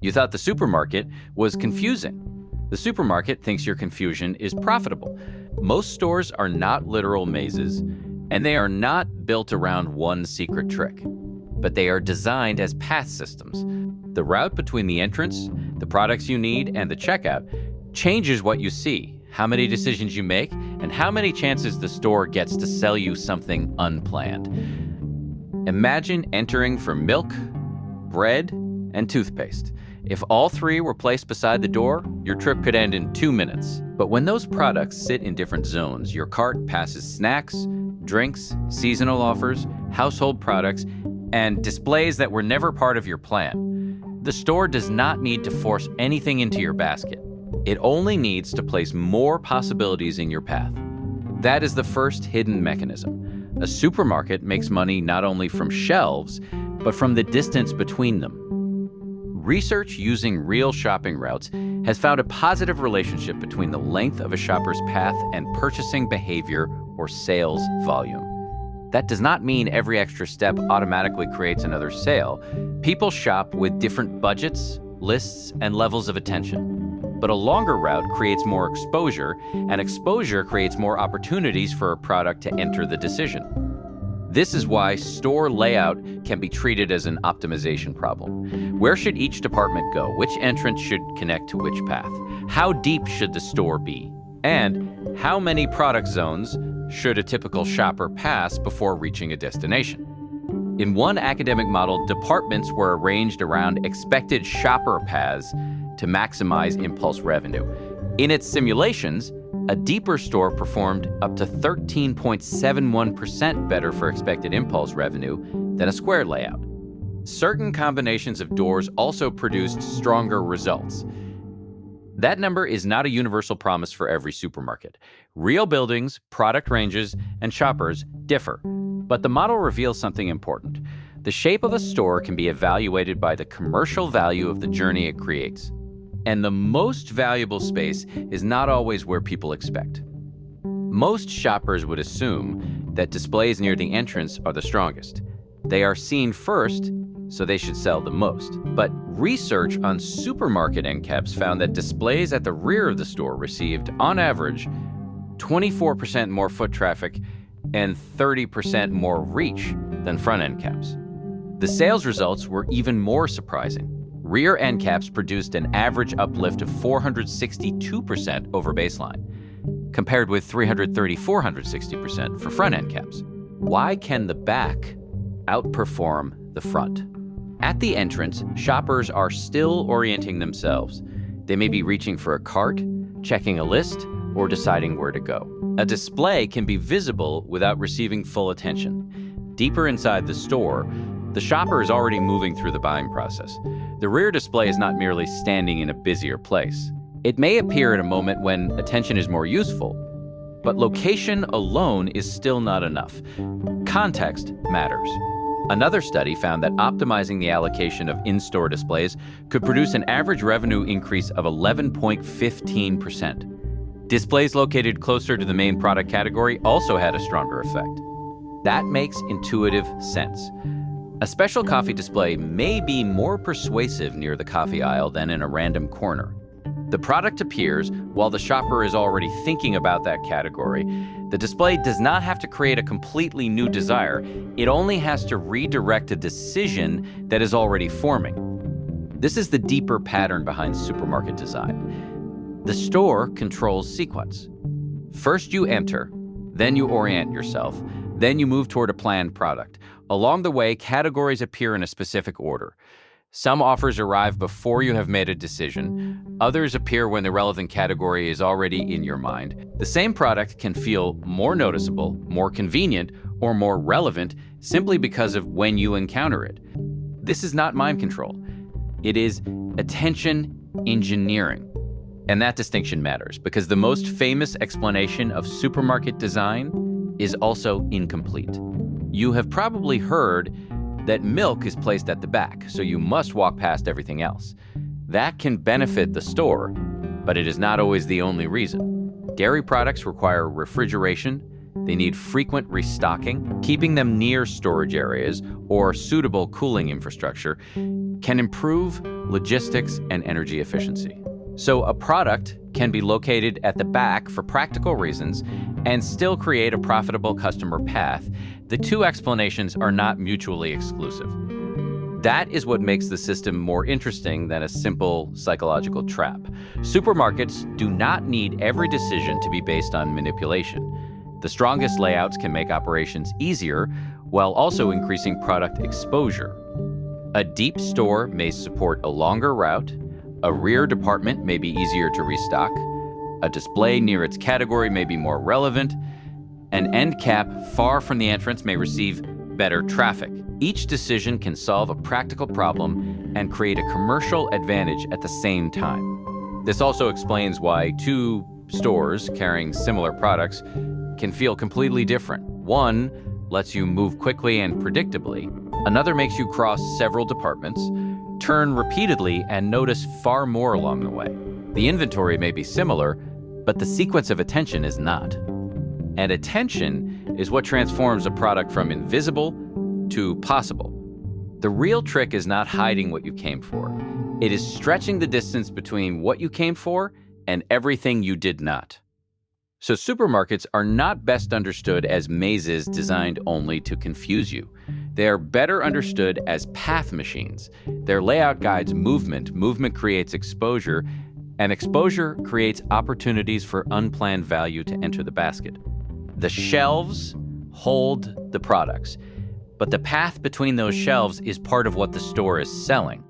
You thought the supermarket was confusing. The supermarket thinks your confusion is profitable. Most stores are not literal mazes, and they are not built around one secret trick, but they are designed as path systems. The route between the entrance, the products you need, and the checkout changes what you see, how many decisions you make, and how many chances the store gets to sell you something unplanned. Imagine entering for milk, bread, and toothpaste. If all three were placed beside the door, your trip could end in 2 minutes. But when those products sit in different zones, your cart passes snacks, drinks, seasonal offers, household products, and displays that were never part of your plan. The store does not need to force anything into your basket. It only needs to place more possibilities in your path. That is the first hidden mechanism. A supermarket makes money not only from shelves, but from the distance between them. Research using real shopping routes has found a positive relationship between the length of a shopper's path and purchasing behavior or sales volume. That does not mean every extra step automatically creates another sale. People shop with different budgets, lists, and levels of attention. But a longer route creates more exposure, and exposure creates more opportunities for a product to enter the decision. This is why store layout can be treated as an optimization problem. Where should each department go? Which entrance should connect to which path? How deep should the store be? And how many product zones should a typical shopper pass before reaching a destination? In one academic model, departments were arranged around expected shopper paths to maximize impulse revenue. In its simulations, a deeper store performed up to 13.71% better for expected impulse revenue than a square layout. Certain combinations of doors also produced stronger results. That number is not a universal promise for every supermarket. Real buildings, product ranges, and shoppers differ, but the model reveals something important. The shape of a store can be evaluated by the commercial value of the journey it creates. And the most valuable space is not always where people expect. Most shoppers would assume that displays near the entrance are the strongest. They are seen first, so they should sell the most. But research on supermarket endcaps found that displays at the rear of the store received, on average, 24% more foot traffic and 30% more reach than front endcaps. The sales results were even more surprising. Rear endcaps produced an average uplift of 462% over baseline, compared with 460% for front endcaps. Why can the back outperform the front? At the entrance, shoppers are still orienting themselves. They may be reaching for a cart, checking a list, or deciding where to go. A display can be visible without receiving full attention. Deeper inside the store, the shopper is already moving through the buying process. The rear display is not merely standing in a busier place. It may appear at a moment when attention is more useful, but location alone is still not enough. Context matters. Another study found that optimizing the allocation of in-store displays could produce an average revenue increase of 11.15%. Displays located closer to the main product category also had a stronger effect. That makes intuitive sense. A special coffee display may be more persuasive near the coffee aisle than in a random corner. The product appears while the shopper is already thinking about that category. The display does not have to create a completely new desire. It only has to redirect a decision that is already forming. This is the deeper pattern behind supermarket design. The store controls sequence. First you enter, then you orient yourself, then you move toward a planned product. Along the way, categories appear in a specific order. Some offers arrive before you have made a decision. Others appear when the relevant category is already in your mind. The same product can feel more noticeable, more convenient, or more relevant simply because of when you encounter it. This is not mind control. It is attention engineering. And that distinction matters because the most famous explanation of supermarket design is also incomplete. You have probably heard that milk is placed at the back, so you must walk past everything else. That can benefit the store, but it is not always the only reason. Dairy products require refrigeration. They need frequent restocking, keeping them near storage areas or suitable cooling infrastructure. can improve logistics and energy efficiency. So a product can be located at the back for practical reasons and still create a profitable customer path. The two explanations are not mutually exclusive. That is what makes the system more interesting than a simple psychological trap. Supermarkets do not need every decision to be based on manipulation. The strongest layouts can make operations easier while also increasing product exposure. A deep store may support a longer route, a rear department may be easier to restock, a display near its category may be more relevant, an end cap far from the entrance may receive better traffic. Each decision can solve a practical problem and create a commercial advantage at the same time. This also explains why two stores carrying similar products can feel completely different. One lets you move quickly and predictably. Another makes you cross several departments, turn repeatedly, and notice far more along the way. The inventory may be similar, but the sequence of attention is not. And attention is what transforms a product from invisible to possible. The real trick is not hiding what you came for. It is stretching the distance between what you came for and everything you did not. So supermarkets are not best understood as mazes designed only to confuse you. They are better understood as path machines. Their layout guides movement, movement creates exposure, and exposure creates opportunities for unplanned value to enter the basket. The shelves hold the products, but the path between those shelves is part of what the store is selling.